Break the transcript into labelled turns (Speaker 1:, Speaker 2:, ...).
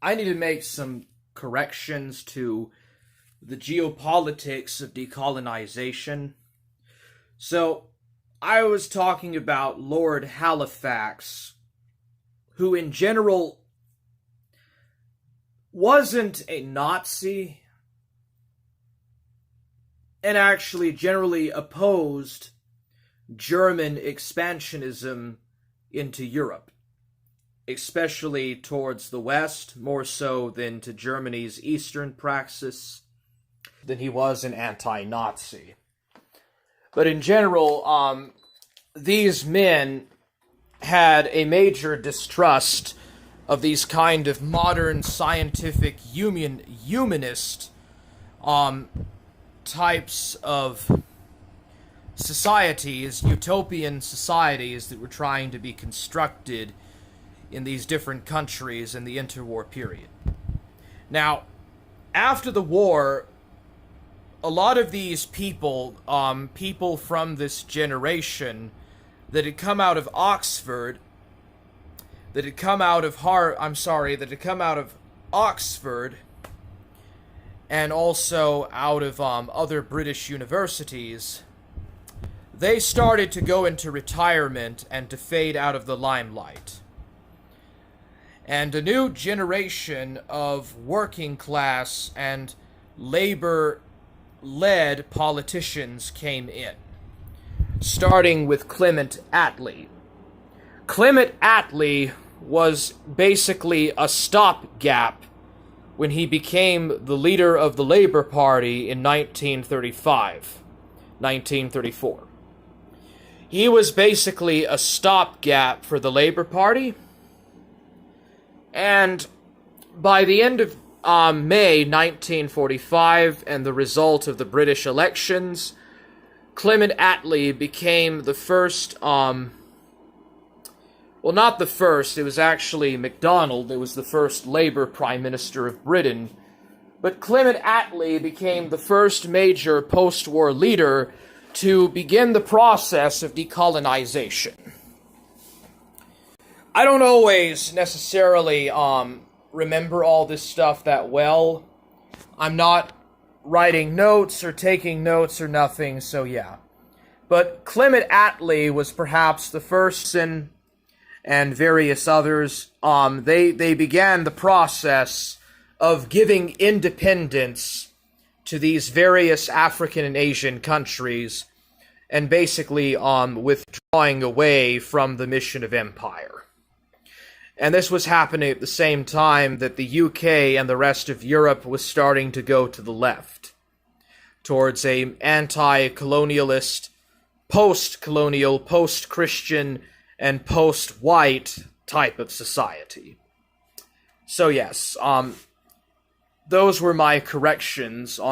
Speaker 1: I need to make some corrections to the geopolitics of decolonization. So, I was talking about Lord Halifax, who in general wasn't a Nazi and actually generally opposed German expansionism into Europe, especially towards the West, more so than to Germany's Eastern praxis, than he was an anti-Nazi. But in general, these men had a major distrust of these kind of modern scientific humanist types of societies, utopian societies that were trying to be constructed in these different countries in the interwar period. Now, after the war, a lot of these people, people from this generation that had come out of Oxford, that had come out of Oxford, and also out of other British universities, they started to go into retirement and to fade out of the limelight. And a new generation of working class and labor-led politicians came in, starting with Clement Attlee. Clement Attlee was basically a stopgap when he became the leader of the Labour Party in 1934. He was basically a stopgap for the Labour Party, and by the end of May 1945 and the result of the British elections, Clement Attlee became the first, well, not the first, it was actually MacDonald, it was the first Labour Prime Minister of Britain, but Clement Attlee became the first major post-war leader to begin the process of decolonization. I don't always necessarily remember all this stuff that well. I'm not writing notes or taking notes or nothing, so yeah. But Clement Attlee was perhaps the first, and various others, they began the process of giving independence to these various African and Asian countries, and basically withdrawing away from the mission of empire. And this was happening at the same time that the UK and the rest of Europe was starting to go to the left, towards a anti-colonialist, post-colonial, post-Christian, and post-white type of society. So yes, those were my corrections on